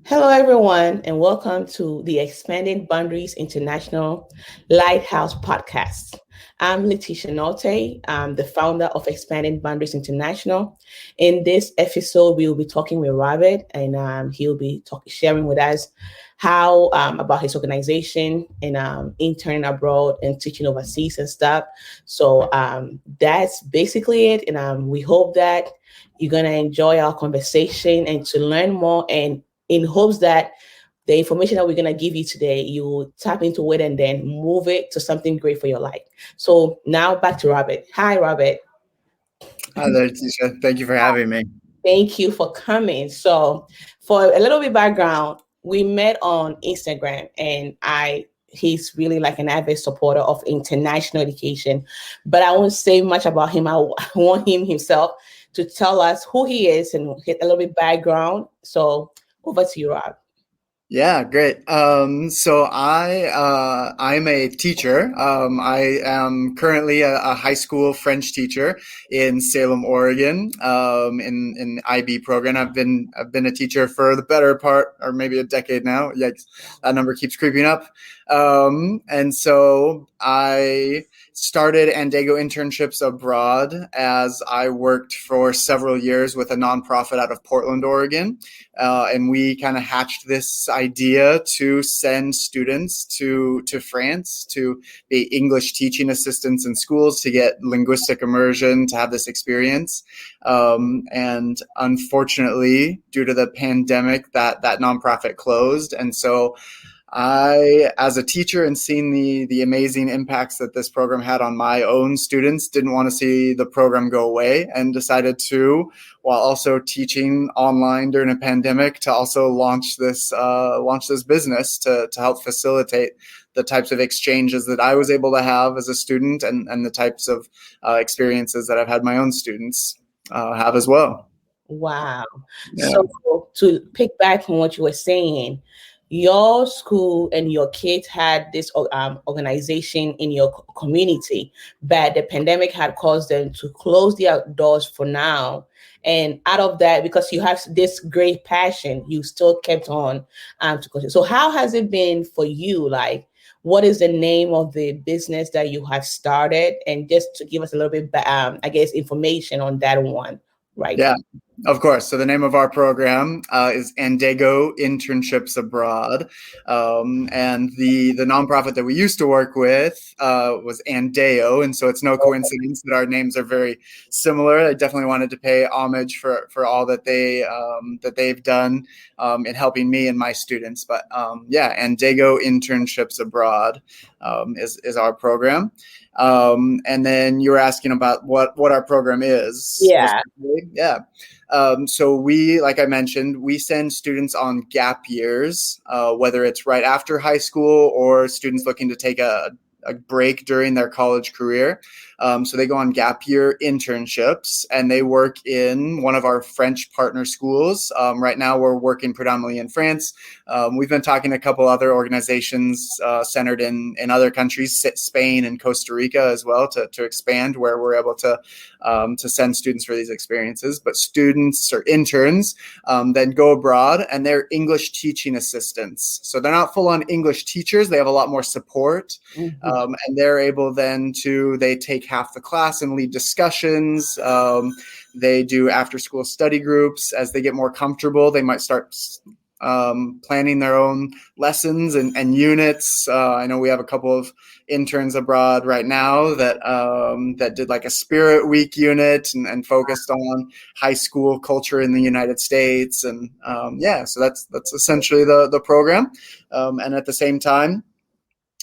Hello, everyone, and welcome to the Expanding Boundaries International Lighthouse Podcast. I'm Letitia Nolte. I'm the founder of Expanding Boundaries International. In this episode, we will be talking with Robert, and he'll be sharing with us how about his organization and interning abroad and teaching overseas and stuff. So that's basically it, and we hope that you're gonna enjoy our conversation and to learn more and in hopes that the information that we're going to give you today, you will tap into it and then move it to something great for your life. So now back to Robert. Hi, Robert. Hi there, Tisha. Thank you for having me. Thank you for coming. So for a little bit background, we met on Instagram and he's really like an avid supporter of international education, but I won't say much about him. I want him himself to tell us who he is and get a little bit background. So over to you, Rob. Yeah, great. I'm a teacher. I am currently a high school French teacher in Salem, Oregon, in IB program. I've been a teacher for the better part, or maybe a decade now. Yikes, that number keeps creeping up. And so I started Andego Internships abroad as I worked for several years with a nonprofit out of Portland, Oregon. And we kind of hatched this idea to send students to France to be English teaching assistants in schools to get linguistic immersion, to have this experience. And unfortunately, due to the pandemic, that nonprofit closed. And so I, as a teacher and seeing the amazing impacts that this program had on my own students, didn't want to see the program go away and decided to, while also teaching online during a pandemic, to also launch this business to help facilitate the types of exchanges that I was able to have as a student and the types of experiences that I've had my own students have as well. Wow. Yeah. So to pick back from what you were saying, your school and your kids had this organization in your community, but the pandemic had caused them to close their doors for now. And out of that, because you have this great passion, you still kept on to continue. So how has it been for you? Like, what is the name of the business that you have started? And just to give us a little bit, I guess, information on that one right Yeah, now. of course. So the name of our program is Andego Internships Abroad. And the nonprofit that we used to work with was Andeo. And so it's no coincidence that our names are very similar. I definitely wanted to pay homage for all that they've done in helping me and my students. But yeah, Andego Internships Abroad is our program. And then you were asking about what our program is. Yeah. Yeah. So we, like I mentioned, we send students on gap years, whether it's right after high school or students looking to take a break during their college career. So they go on gap year internships and they work in one of our French partner schools. Right now we're working predominantly in France. We've been talking to a couple other organizations centered in other countries, Spain and Costa Rica as well, to expand where we're able to send students for these experiences. But students or interns then go abroad and they're English teaching assistants. So they're not full on English teachers. They have a lot more support. Mm-hmm. And they're able then they take half the class and lead discussions. They do after school study groups. As they get more comfortable, they might start planning their own lessons and units. I know we have a couple of interns abroad right now that did like a Spirit Week unit and focused on high school culture in the United States. And yeah, so that's essentially the program. And at the same time,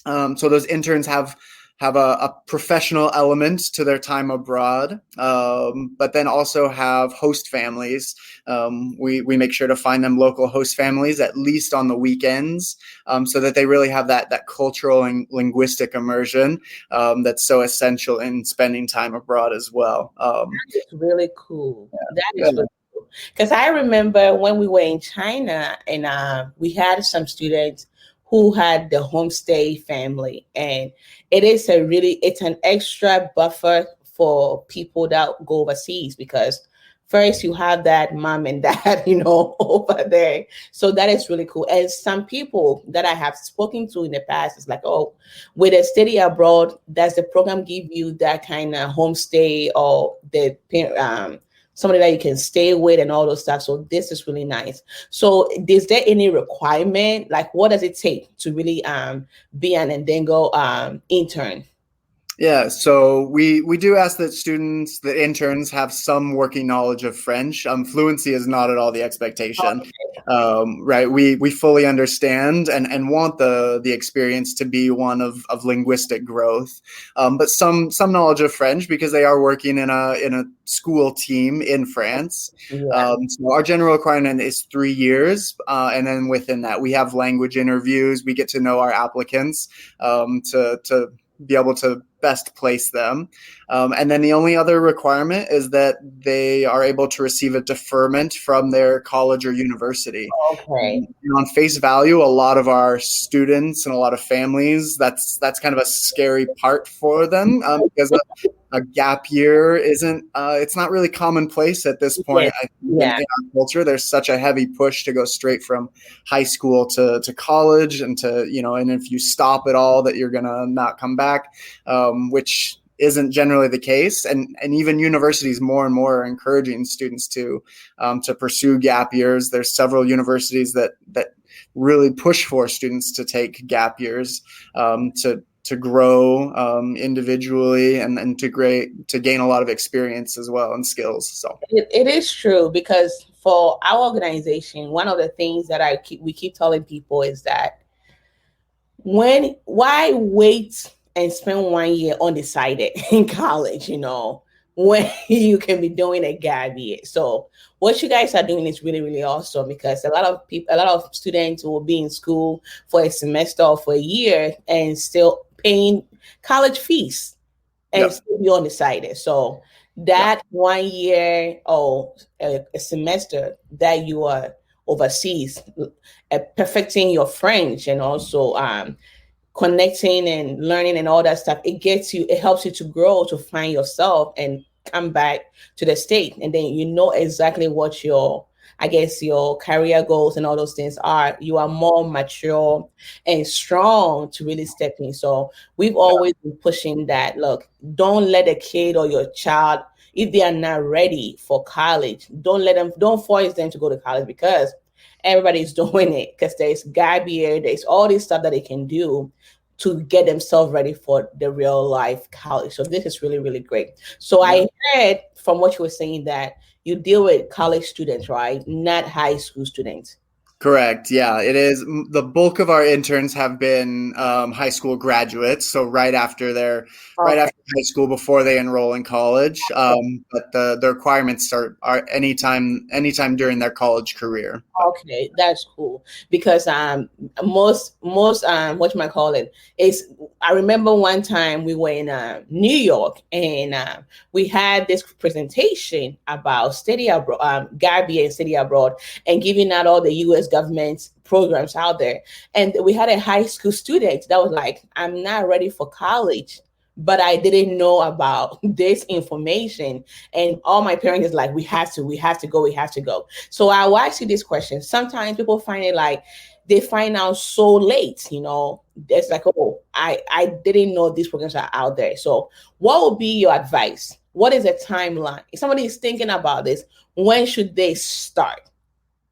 so those interns have a professional element to their time abroad, but then also have host families. We make sure to find them local host families, at least on the weekends, so that they really have that cultural and linguistic immersion that's so essential in spending time abroad as well. It's really cool. That is really cool. Because I remember when we were in China and we had some students who had the homestay family, and it's an extra buffer for people that go overseas because first you have that mom and dad, over there. So that is really cool. And some people that I have spoken to in the past is like, oh, with a study abroad, does the program give you that kind of homestay or the somebody that you can stay with and all those stuff? So this is really nice. So is there any requirement? Like, what does it take to really be an Andego intern? Yeah, so we do ask that students, the interns, have some working knowledge of French. Fluency is not at all the expectation, right? We fully understand and want the experience to be one of linguistic growth, but some knowledge of French because they are working in a school team in France. Yeah. So our general requirement is 3 years, and then within that we have language interviews. We get to know our applicants to be able to best place them. And then the only other requirement is that they are able to receive a deferment from their college or university. Okay. On face value, a lot of our students and a lot of families, that's kind of a scary part for them, because a gap year isn't it's not really commonplace at this point. Yes. I think in our culture there's such a heavy push to go straight from high school to college, and and if you stop at all that you're gonna not come back, which isn't generally the case, and even universities more and more are encouraging students to pursue gap years. There's several universities that really push for students to take gap years, to grow individually and to gain a lot of experience as well and skills. So it is true, because for our organization, one of the things that we keep telling people is that why wait and spend 1 year undecided in college, when you can be doing a gap year. So what you guys are doing is really, really awesome, because a lot of students will be in school for a semester or for a year and still paying college fees and still be undecided. So that 1 year or a semester that you are overseas, perfecting your French and also connecting and learning and all that stuff, it helps you to grow, to find yourself and come back to the state. And then exactly what your career goals and all those things are. You are more mature and strong to really step in. So we've always been pushing that. Look, don't let a kid or your child, if they are not ready for college, don't force them to go to college, because everybody's doing it, because there's gap year, there's all this stuff that they can do to get themselves ready for the real life college. So this is really, really great. So I heard from what you were saying that you deal with college students, right? Not high school students. Correct. Yeah, it is. The bulk of our interns have been high school graduates, so right after high school, before they enroll in college. But the requirements are anytime during their college career. Okay, that's cool, because most what you might call it is, I remember one time we were in New York, and we had this presentation about study abroad, Gabby and study abroad, and giving out all the U.S. government programs out there. And we had a high school student that was like, I'm not ready for college, but I didn't know about this information. And all my parents is like, we have to go. So I will ask you this question. Sometimes people find it like they find out so late, it's like, oh, I didn't know these programs are out there. So what would be your advice? What is a timeline? If somebody is thinking about this, when should they start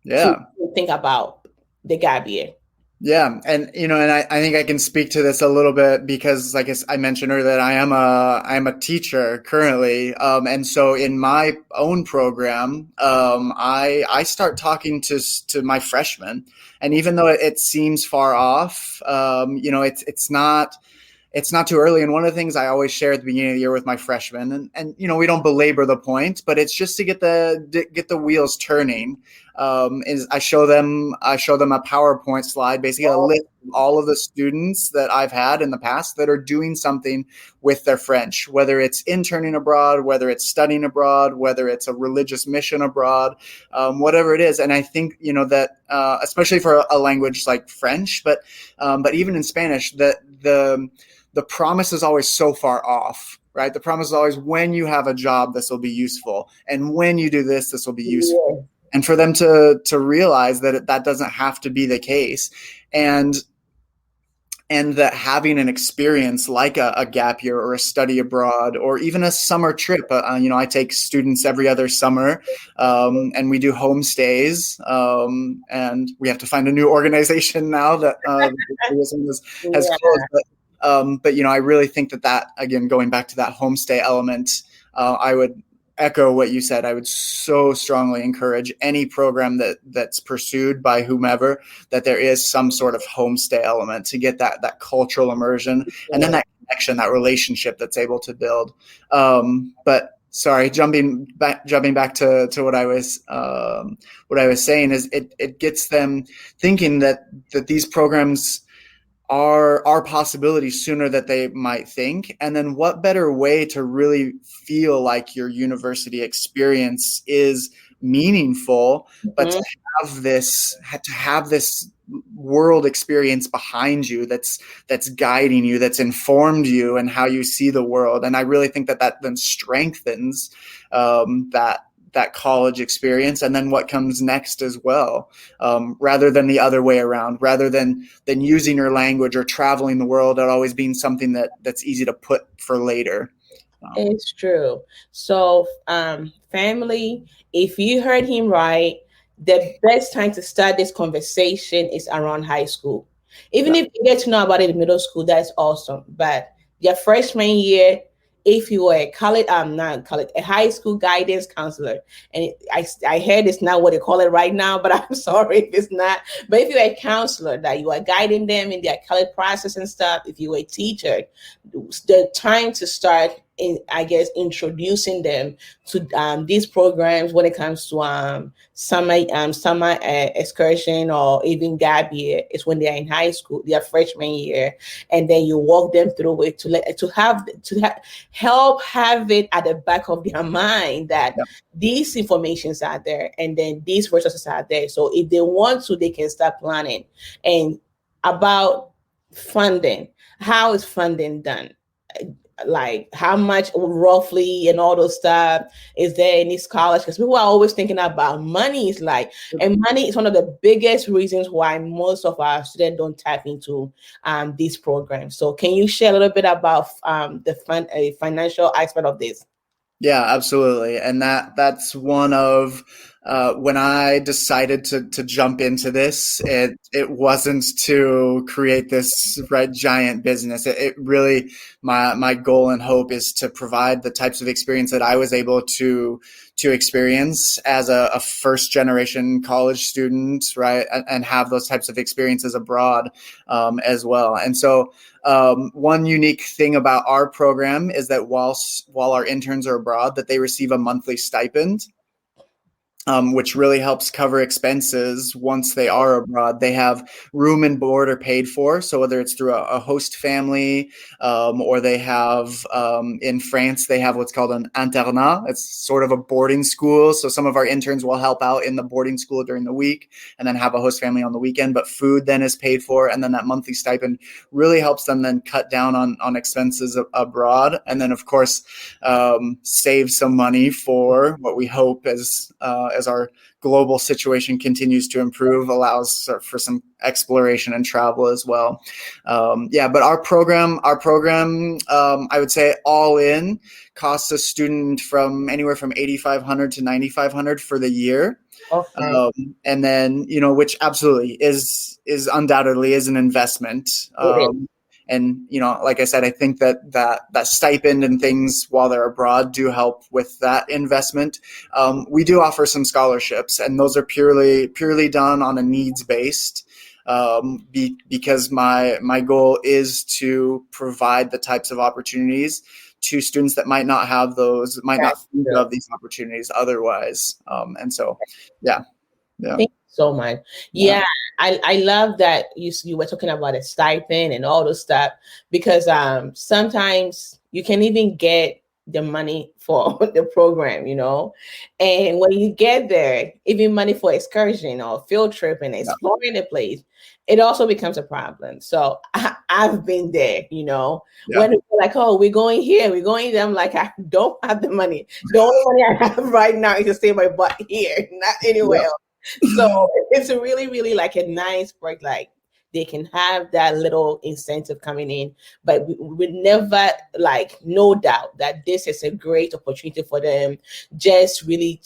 to think about the gap year? Yeah. And, I think I can speak to this a little bit because, like I mentioned earlier, that I am a teacher currently. And so in my own program, I start talking to my freshmen, and even though it seems far off, it's not too early. And one of the things I always share at the beginning of the year with my freshmen, and we don't belabor the point, but it's just to get the wheels turning. Is I show them a PowerPoint slide, basically a list of all of the students that I've had in the past that are doing something with their French, whether it's interning abroad, whether it's studying abroad, whether it's a religious mission abroad, whatever it is. And I think that especially for a language like French, but even in Spanish, that the promise is always so far off, right? The promise is always, when you have a job, this will be useful. And when you do this, this will be useful. Yeah. And for them to realize that that doesn't have to be the case. And that having an experience like a gap year or a study abroad or even a summer trip, I take students every other summer, and we do homestays, and we have to find a new organization now that has closed. But I really think that again, going back to that homestay element, I would echo what you said. I would so strongly encourage any program that's pursued by whomever, that there is some sort of homestay element to get that cultural immersion, and then that connection, that relationship that's able to build. But sorry, jumping back to what I was saying is it gets them thinking that these programs are possibilities sooner than they might think. And then what better way to really feel like your university experience is meaningful, but to have this world experience behind you that's guiding you, that's informed you and how you see the world. And I really think that then strengthens that college experience, and then what comes next as well, rather than the other way around, rather than using your language or traveling the world at always being something that's easy to put for later. It's true. So, family, if you heard him right, the best time to start this conversation is around high school. Even if you get to know about it in middle school, that's awesome. But your freshman year, if you were a college, not college, a high school guidance counselor, and I heard it's not what they call it right now, but I'm sorry if it's not. But if you're a counselor, that you are guiding them in their college process and stuff, if you're a teacher, the time to start introducing them to these programs when it comes to summer excursion or even gap year is when they are in high school, their freshman year, and then you walk them through it to help have it at the back of their mind that these informations are there and then these resources are there. So if they want to, they can start planning. And about funding, how is funding done? Like how much roughly and all those stuff? Is there any scholarship? Because people are always thinking about money. And money is one of the biggest reasons why most of our students don't tap into these programs. So can you share a little bit about the financial aspect of this? Yeah, absolutely. And that's one of when I decided to jump into this, it wasn't to create this giant business. It really, my goal and hope is to provide the types of experience that I was able to experience as a first generation college student, right, and have those types of experiences abroad as well. And so one unique thing about our program is that while our interns are abroad, that they receive a monthly stipend, which really helps cover expenses once they are abroad. They have room and board are paid for. So whether it's through a host family, or they have, in France, they have what's called an internat. It's sort of a boarding school. So some of our interns will help out in the boarding school during the week and then have a host family on the weekend, but food then is paid for. And then that monthly stipend really helps them then cut down on expenses abroad. And then of course, save some money for what we hope as our global situation continues to improve, allows for some exploration and travel as well. But our program, I would say all in costs a student from anywhere from $8,500 to $9,500 for the year. Okay. And then, which absolutely is undoubtedly is an investment. And, like I said, I think that stipend and things while they're abroad do help with that investment. We do offer some scholarships, and those are purely done on a needs-based, because my goal is to provide the types of opportunities to students that might not have those, might not think of these opportunities otherwise. And so, yeah. Thank you so much. Yeah. I love that you were talking about a stipend and all those stuff, because sometimes you can even get the money for the program, And when you get there, even money for excursion or field trip and Yeah. exploring the place, it also becomes a problem. So I've been there, Yeah. when people are like, oh, we're going here, we're going there. I'm like, I don't have the money. The only money I have right now is to stay my butt here, not anywhere else. So it's a really, really like a nice break. Like they can have that little incentive coming in, but we never like no doubt that this is a great opportunity for them. Just really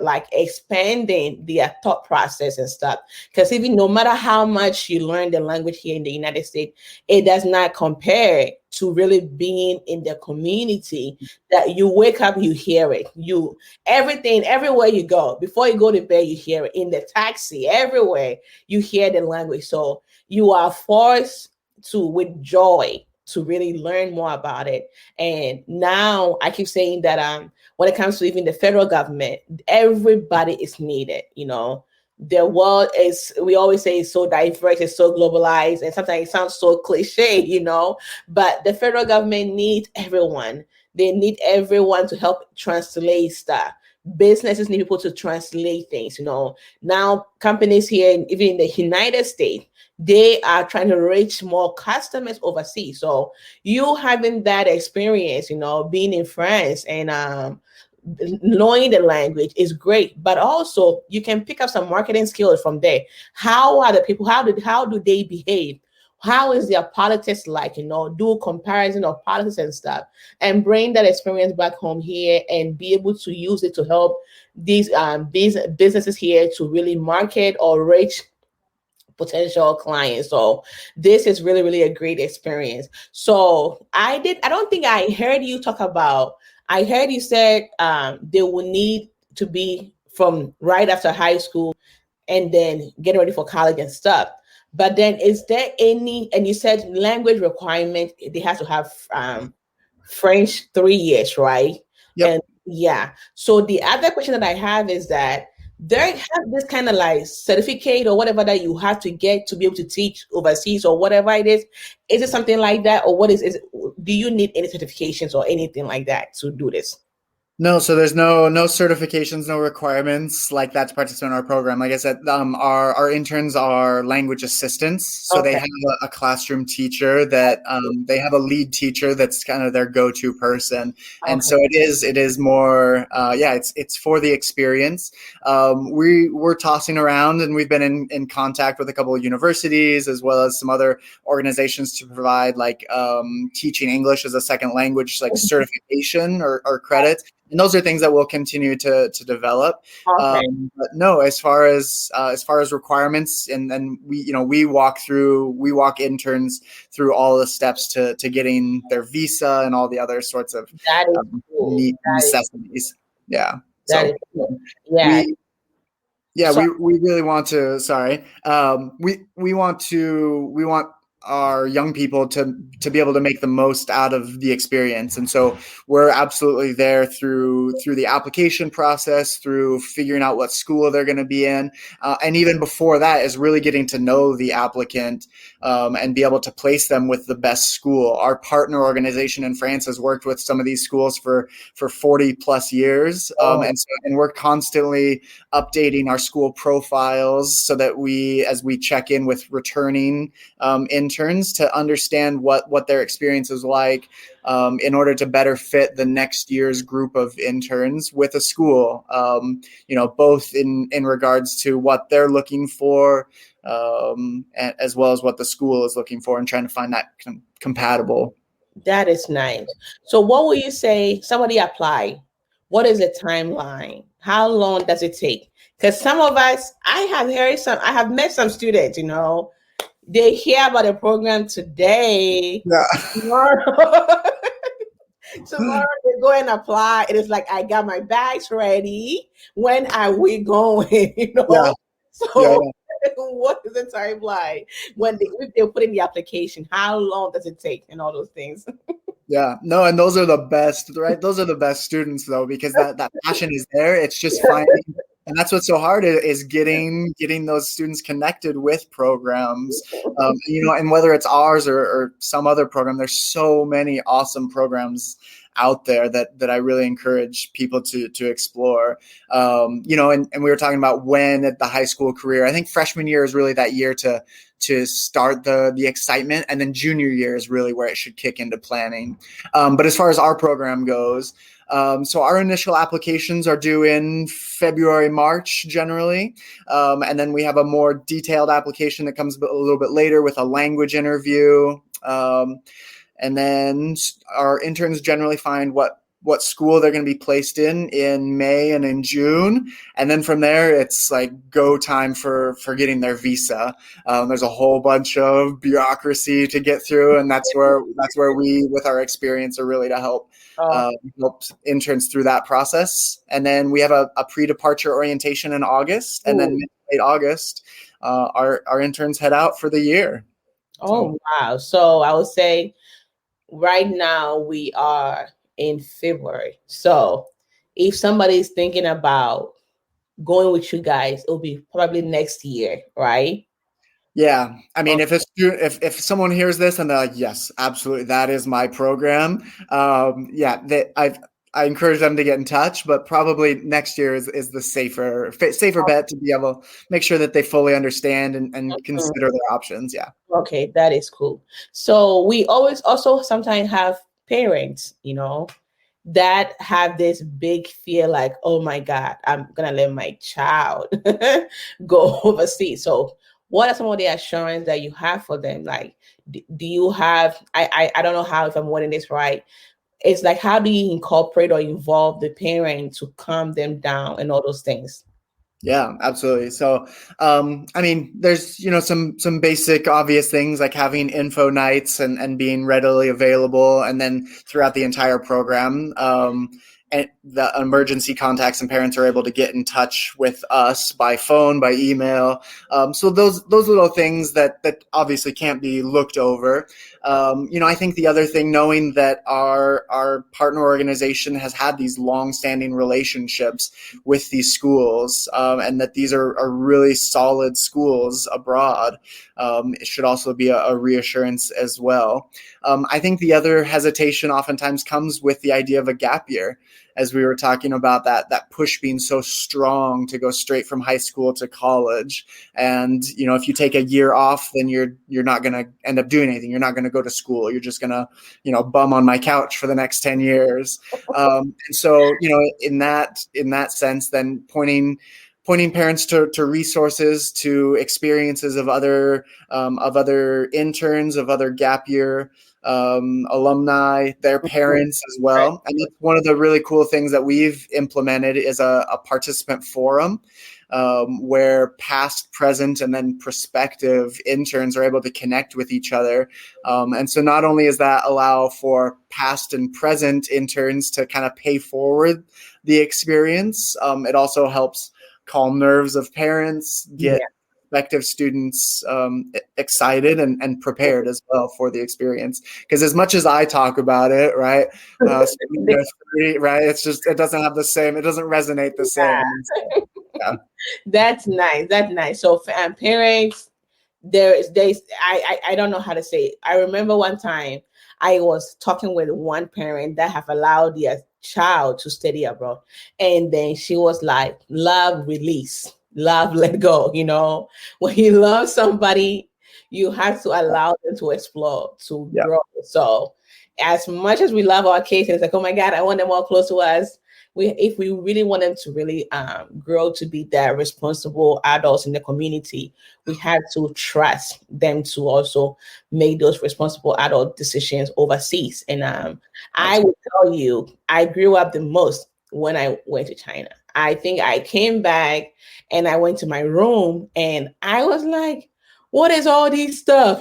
like expanding their thought process and stuff. Because even no matter how much you learn the language here in the United States, it does not compare to really being in the community that you wake up, you hear it. You everything, everywhere you go, before you go to bed, you hear it. In the taxi, everywhere, you hear the language. So you are forced to, with joy, to really learn more about it. And now I keep saying that when it comes to even the federal government, everybody is needed. The world is, we always say, is so diverse, it's so globalized, and sometimes it sounds so cliche, but the federal government needs everyone. They need everyone to help translate stuff. Businesses need people to translate things. Now companies here, even in the United States, they are trying to reach more customers overseas. So you having that experience, being in France and knowing the language is great, but also you can pick up some marketing skills from there. How are the people? How do they behave? How is their politics like? Do comparison of politics and stuff, and bring that experience back home here and be able to use it to help these businesses here to really market or reach potential clients. So this is really, really a great experience. So I don't think I heard you talk about, I heard you said they will need to be from right after high school and then getting ready for college and stuff. But then is there any, and you said language requirement, they have to have French 3 years, right? Yep. And yeah. So the other question that I have is that they have this kind of like certificate or whatever that you have to get to be able to teach overseas or whatever it is. Is it something like that, or what is it? Do you need any certifications or anything like that to do this? No, so there's no certifications, no requirements like that to participate in our program. Like I said, our interns are language assistants, so they Okay. have a classroom teacher that they have a lead teacher that's kind of their go-to person, and Okay. so it is more it's for the experience. We're tossing around, and we've been in contact with a couple of universities as well as some other organizations to provide like teaching English as a second language, like certification or credit. And those are things that we'll continue to develop. Okay. But no, as far as requirements, and then we walk interns through all the steps to getting their visa and all the other sorts of That is cool. necessities. Yeah. That So is cool. Yeah. we yeah So we really want to. Sorry. We want our young people to be able to make the most out of the experience, and so we're absolutely there through the application process, through figuring out what school they're going to be in, and even before that is really getting to know the applicant and be able to place them with the best school. Our partner organization in France has worked with some of these schools for 40 plus years, and we're constantly updating our school profiles so that as we check in with returning interns to understand what their experience is like, in order to better fit the next year's group of interns with a school, both in regards to what they're looking for, as well as what the school is looking for, and trying to find that compatible. that is nice. So what will you say somebody apply? What is the timeline? How long does it take? Because some of us, I have met some students, they hear about the program today. Yeah. Tomorrow they go and apply. It is like, I got my bags ready. When are we going? Yeah. So Yeah. what is the timeline when if they put in the application? How long does it take and all those things? Yeah, no, and those are the best, right? Those are the best students, though, because that passion is there. It's just finding, and that's what's so hard is getting those students connected with programs, and whether it's ours or some other program, there's so many awesome programs out there that I really encourage people to explore. And we were talking about when at the high school career. I think freshman year is really that year to start the excitement, and then junior year is really where it should kick into planning. But as far as our program goes, so our initial applications are due in February, March generally. And then we have a more detailed application that comes a little bit later with a language interview. And then our interns generally find what school they're going to be placed in May and in June. And then from there, it's like go time for getting their visa. There's a whole bunch of bureaucracy to get through. And that's where we, with our experience, are really to help interns through that process. And then we have a pre-departure orientation in August. And then late August, our interns head out for the year. Oh, wow. So I would say right now we are in February. So if somebody's thinking about going with you guys, it'll be probably next year, right? Yeah. I mean, if someone hears this and they're like, yes, absolutely, that is my program. I encourage them to get in touch, but probably next year is the safer bet to be able to make sure that they fully understand and consider their options. Yeah. Okay, that is cool. So we always also sometimes have parents, that have this big fear like, oh my God, I'm going to let my child go overseas. So what are some of the assurance that you have for them? Like, do you have, I don't know how, if I'm wording this right, it's like, how do you incorporate or involve the parent to calm them down and all those things? Yeah, absolutely. So, I mean, there's, some basic obvious things like having info nights and being readily available. And then throughout the entire program, and the emergency contacts and parents are able to get in touch with us by phone, by email. So those little things that obviously can't be looked over. I think the other thing, knowing that our partner organization has had these long-standing relationships with these schools, and that these are really solid schools abroad, it should also be a reassurance as well. I think the other hesitation oftentimes comes with the idea of a gap year, as we were talking about that push being so strong to go straight from high school to college. And, if you take a year off, then you're not going to end up doing anything. You're not going to go to school. You're just going to, bum on my couch for the next 10 years. And so, in that sense, then pointing parents to resources, to experiences of other interns, of other gap year alumni, their parents as well. And that's one of the really cool things that we've implemented is a participant forum, where past, present, and then prospective interns are able to connect with each other. And so not only does that allow for past and present interns to kind of pay forward the experience, it also helps calm nerves of parents, get prospective students excited and prepared as well for the experience. Because as much as I talk about it, right, right, it's just, it doesn't have the same, it doesn't resonate the same. So, yeah. That's nice. So parents, I don't know how to say it. I remember one time I was talking with one parent that have allowed their child to study abroad, and then she was like, love release, love let go. When you love somebody, you have to allow them to explore, to grow. So as much as we love our kids, it's like, oh my God, I want them all close to us. If we really want them to really grow to be that responsible adults in the community, we have to trust them to also make those responsible adult decisions overseas. And I will tell you, I grew up the most when I went to China. I think I came back and I went to my room and I was like, what is all this stuff?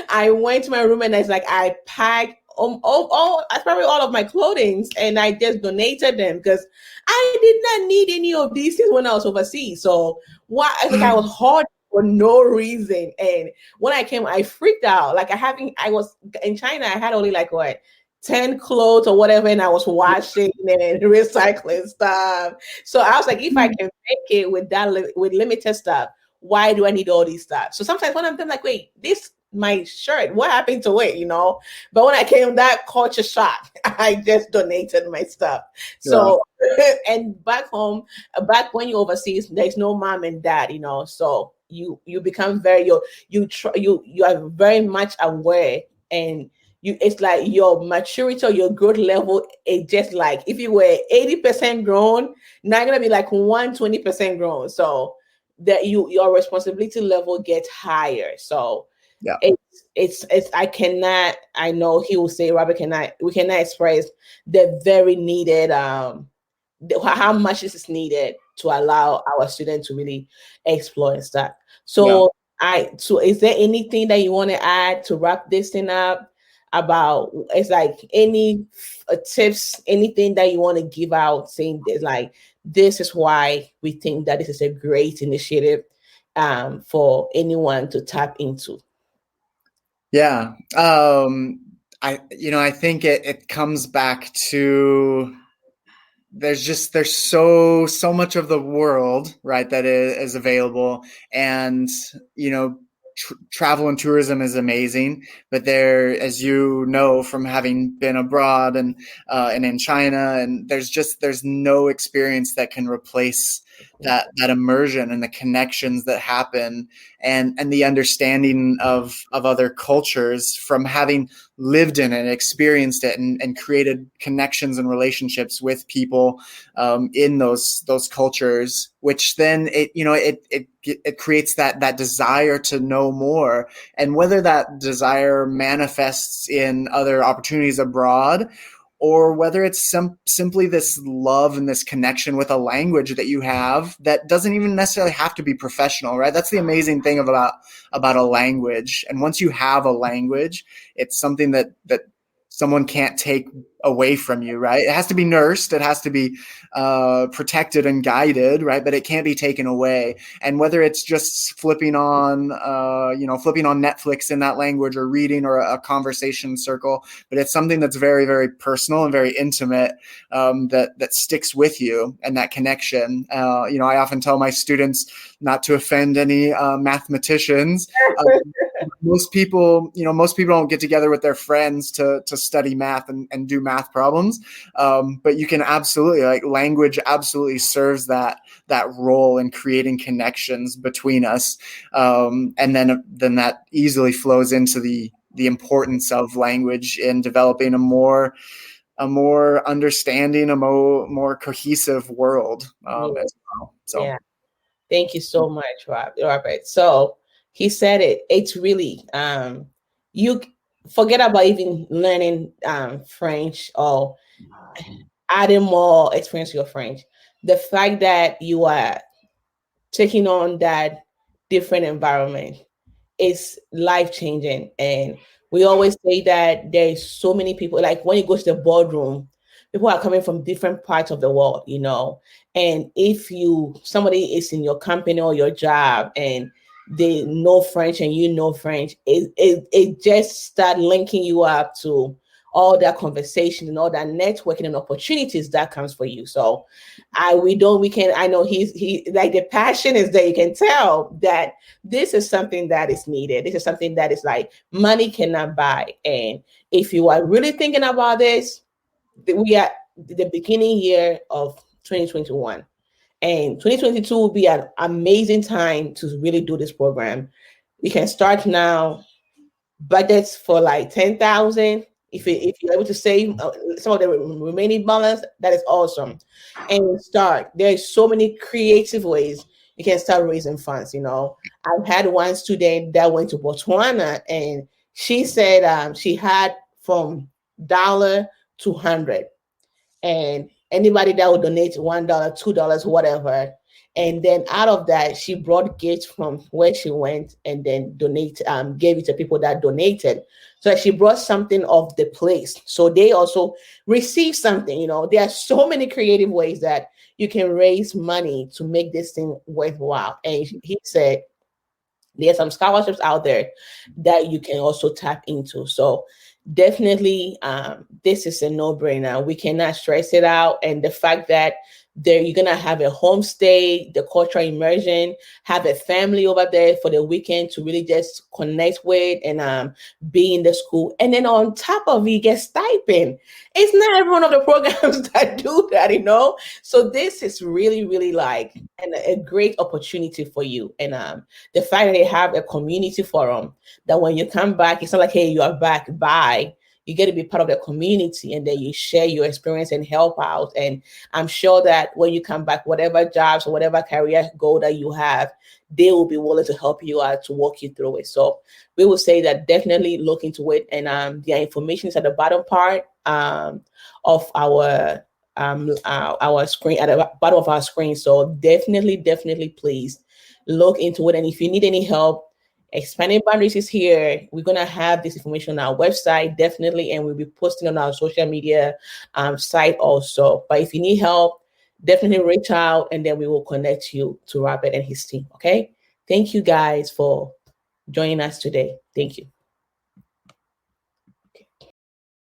I went to my room and it's like, I packed probably all of my clothing, and I just donated them because I did not need any of these things when I was overseas. So I was hard for no reason. And when I came, I freaked out. Like I was in China, I had only 10 clothes or whatever, and I was washing and recycling stuff. So I was like, if I can make it with with limited stuff, why do I need all these stuff? So sometimes when I'm like, wait, this my shirt? What happened to it? But when I came, that culture shock, I just donated my stuff. Yeah. So, and back home, back when you're overseas, there's no mom and dad, so you become very, you are very much aware, and it's like your maturity or your growth level is just like, if you were 80% grown, now you're gonna be like 120% grown. So that your responsibility level gets higher. So Yeah. it's I know he will say, Robert, we cannot express the very needed how much this is needed to allow our students to really explore and stuff. Yeah. So is there anything that you want to add to wrap this thing up about, it's like any tips, anything that you want to give out, saying this, like, this is why we think that this is a great initiative for anyone to tap into? Yeah. I think it comes back to, there's so much of the world, right, that is available. And travel and tourism is amazing, but there, as you know from having been abroad and in China, and there's no experience that can replace that immersion and the connections that happen, and the understanding of other cultures from having lived in it, experienced it, and created connections and relationships with people in those cultures, which then it creates that desire to know more. And whether that desire manifests in other opportunities abroad, or whether it's simply this love and this connection with a language that you have that doesn't even necessarily have to be professional, right? That's the amazing thing about a language. And once you have a language, it's something that someone can't take away from you, right? It has to be nursed, it has to be protected and guided, right? But it can't be taken away. And whether it's just flipping on Netflix in that language, or reading, or a conversation circle, but it's something that's very, very personal and very intimate, that sticks with you, and that connection. I often tell my students, not to offend any mathematicians, most people don't get together with their friends to study math and do math problems. But you can absolutely, like, language absolutely serves that role in creating connections between us. And then that easily flows into the importance of language in developing a more understanding, a more cohesive world, Yeah. as well. So. Yeah. Thank you so much, Robert. So he said it. It's really you forget about even learning French or adding more experience to your French. The fact that you are taking on that different environment is life changing. And we always say that there's so many people, like when you go to the boardroom, people are coming from different parts of the world, And if somebody is in your company or your job and they know French and you know French, it just start linking you up to all that conversation and all that networking and opportunities that comes for you. So I know he like, the passion is there. You can tell that this is something that is needed. This is something that is like money cannot buy. And if you are really thinking about this, we are the beginning year of 2021. And 2022 will be an amazing time to really do this program. You can start now. Budgets for like 10,000. If you're able to save some of the remaining balance, that is awesome. And start. There's so many creative ways you can start raising funds. I've had one student that went to Botswana, and she said she had from dollar to 100, and anybody that would donate $1, $2, whatever. And then out of that, she brought gifts from where she went, and then gave it to people that donated. So she brought something of the place, so they also receive something. There are so many creative ways that you can raise money to make this thing worthwhile. And he said there's some scholarships out there that you can also tap into. So definitely, this is a no-brainer. We cannot stress it out. And the fact that There, you're gonna have a homestay, the cultural immersion, have a family over there for the weekend to really just connect with and be in the school. And then on top of it, you get stipend. It's not every one of the programs that do that, So this is really, really like a great opportunity for you. And the fact that they have a community forum that when you come back, it's not like, hey, you are back, bye. You get to be part of the community, and then you share your experience and help out. And I'm sure that when you come back, whatever jobs or whatever career goal that you have, they will be willing to help you out, to walk you through it. So we will say that definitely look into it. And the information is at the bottom part of our screen, at the bottom of our screen. So definitely please look into it. And if you need any help, Expanding Boundaries is here. We're going to have this information on our website, definitely, and we'll be posting on our social media site also. But if you need help, definitely reach out, and then we will connect you to Robert and his team, okay? Thank you guys for joining us today. Thank you.